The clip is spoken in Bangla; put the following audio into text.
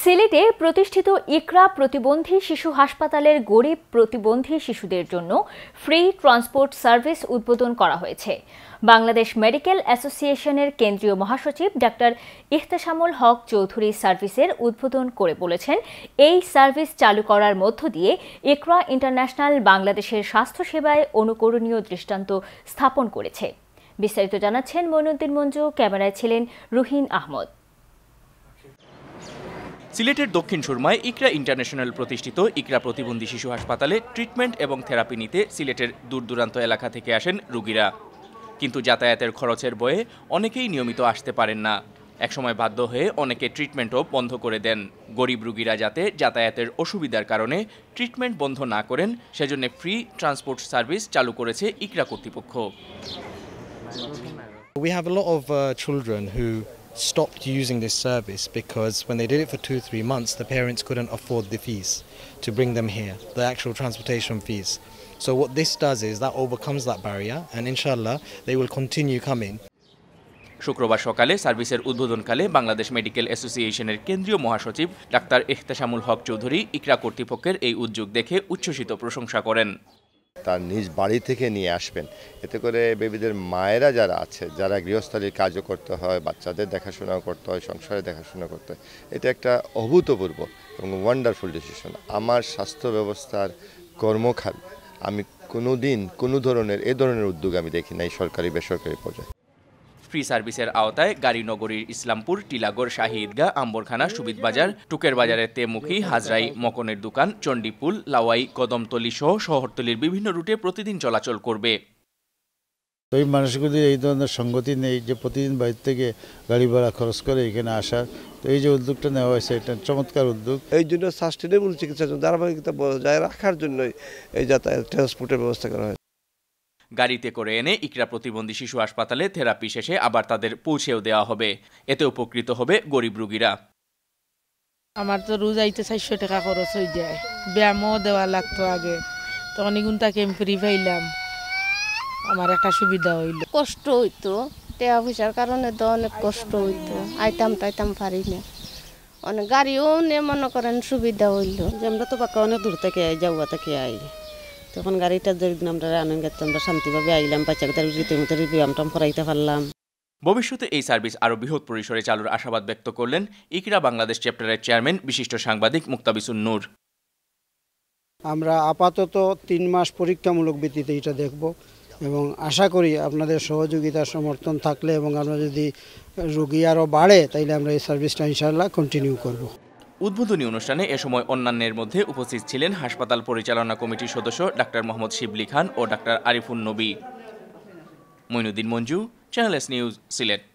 সিলেটে প্রতিষ্ঠিত ইকরা প্রতিবন্ধী শিশু হাসপাতালের গরিব প্রতিবন্ধী শিশুদের জন্য ফ্রি ট্রান্সপোর্ট সার্ভিস উদ্বোধন করা হয়েছে। বাংলাদেশ মেডিকেল অ্যাসোসিয়েশনের কেন্দ্রীয় মহাসচিব ডাক্তার ইহতেশামুল হক চৌধুরী সার্ভিসের উদ্বোধন করে বলেছেন, এই সার্ভিস চালু করার মধ্য দিয়ে ইকরা ইন্টারন্যাশনাল বাংলাদেশের স্বাস্থ্যসেবায় অনুকরণীয় দৃষ্টান্ত স্থাপন করেছে। বিস্তারিত জানাচ্ছেন মইনুদ্দিন মঞ্জু, ক্যামেরায় ছিলেন রুহিন আহমদ। সিলেটের দক্ষিণ সুরমায় ইকরা ইন্টারন্যাশনাল প্রতিষ্ঠিত ইকরা প্রতিবন্ধী শিশু হাসপাতালে ট্রিটমেন্ট এবং থেরাপি নিতে সিলেটের দূরদূরান্ত এলাকা থেকে আসেন রোগীরা। কিন্তু যাতায়াতের খরচের বয়ে অনেকেই নিয়মিত আসতে পারেন না। একসময় বাধ্য হয়ে অনেকে ট্রিটমেন্টও বন্ধ করে দেন। গরিব রোগীরা যাতে যাতায়াতের অসুবিধার কারণে ট্রিটমেন্ট বন্ধ না করেন, সেজন্য ফ্রি ট্রান্সপোর্ট সার্ভিস চালু করেছে ইকরা কর্তৃপক্ষ। We have a lot of children who stopped using this service because when they did it for 2-3 months, the parents couldn't afford the fees to bring them here, the actual transportation fees. So what this does is that overcomes that barrier, and inshallah they will continue coming. শুক্রবার সকালে সার্ভিসের উদ্বোধনকালে বাংলাদেশ মেডিকেল অ্যাসোসিয়েশনের কেন্দ্রীয় মহাসচিব ডাক্তার ইহতেশামুল হক চৌধুরী ইকরা কর্তৃপক্ষের এই উদ্যোগ দেখে উচ্ছ্বসিত প্রশংসা করেন। তার নিজ বাড়ি থেকে নিয়ে আসবেন, এতে করে বেবিদের মায়েরা যারা আছে, যারা গৃহস্থালীর কাজও করতে হয়, বাচ্চাদের দেখাশোনা করতে হয়, সংসারে দেখাশোনা করতে হয়, এটা একটা অভূতপূর্ব এবং ওয়ান্ডারফুল ডিসিশন। আমার স্বাস্থ্য ব্যবস্থার কর্মখাত আমি কোনোদিন কোনো ধরনের এ ধরনের উদ্যোগ আমি দেখি নাই সরকারি বেসরকারি পর্যায়ে। ফ্রি সার্ভিসের আওতায় গাড়ীনগরীর ইসলামপুর, টিলাগড়, শাহী ঈদগাহ, আম্বরখানা, সুবিদ বাজার, টুকের বাজারের তেমুখী, হাজরাই, মকনের দোকান, চণ্ডীপুল, লাওয়াই, কদমতলী সহ শহরতলির বিভিন্ন রুটে প্রতিদিন চলাচল করবে। ওই মানুষগুলি এই ধরনের সঙ্গতি নেই যে প্রতিদিন বাড়ি থেকে গাড়ি ভাড়া খরচ করে এখানে আসার। তো এই যে উদ্যোগটা নেওয়া হয়েছে, এটা চমৎকার উদ্যোগ। এই জন্য সাস্টেনেবল চিকিৎসার জন্য, ধারাবাহিকতা বজায় রাখার জন্যই এই যাতায়াত ট্রান্সপোর্টের ব্যবস্থা করা হয়। গাড়িতে করে এনে ইকরা প্রতিবন্ধী শিশু হাসপাতালে থেরাপি শেষে আবার তাদের পৌঁছেও দেওয়া হবে। এতে উপকৃত হবে গরিব রোগীরা। আমার তো রোজ আইতে 400 টাকা খরচ হয়ে যায়, ব্যায়ামও দেওয়া লাগতো আগে, তখন এগুনটা ফ্রি পাইলাম, আমার একটা সুবিধা হইল। কষ্ট হইতো, টাকা পয়সার কারণে তো অনেক কষ্ট হইতো, আইতাম পারি না। অনেক গাড়িও মনে করেন সুবিধা হইল। আমরা তো পাকা অনেক দূর থেকে যাওয়া থেকে আই, তখন গাড়িটা যদি আমরা আনন্দ আমরা শান্তিভাবে আইলাম, বাচ্চাদের রীতিমতো ব্যায়ামটাম করাইতে পারলাম। ভবিষ্যতে এই সার্ভিস আরও বৃহৎ পরিসরে চালুর আশাবাদ ব্যক্ত করলেন ইকরা বাংলাদেশ চ্যাপ্টারের চেয়ারম্যান বিশিষ্ট সাংবাদিক মুক্তাবিসুন নূর। আমরা আপাতত 3 মাস পরীক্ষামূলক ভিত্তিতে এটা দেখব এবং আশা করি আপনাদের সহযোগিতা সমর্থন থাকলে এবং আমরা যদি রোগী আরও বাড়ে তাইলে আমরা এই সার্ভিসটা ইনশাআল্লাহ কন্টিনিউ করব। উদ্বোধনী অনুষ্ঠানে এ সময় অন্যান্যের মধ্যে উপস্থিত ছিলেন হাসপাতাল পরিচালনা কমিটির সদস্য ডাক্তার মোহাম্মদ শিবলি খান ও doctor Arifun Nabi. Moinuddin Manju, channel S news, Sylhet.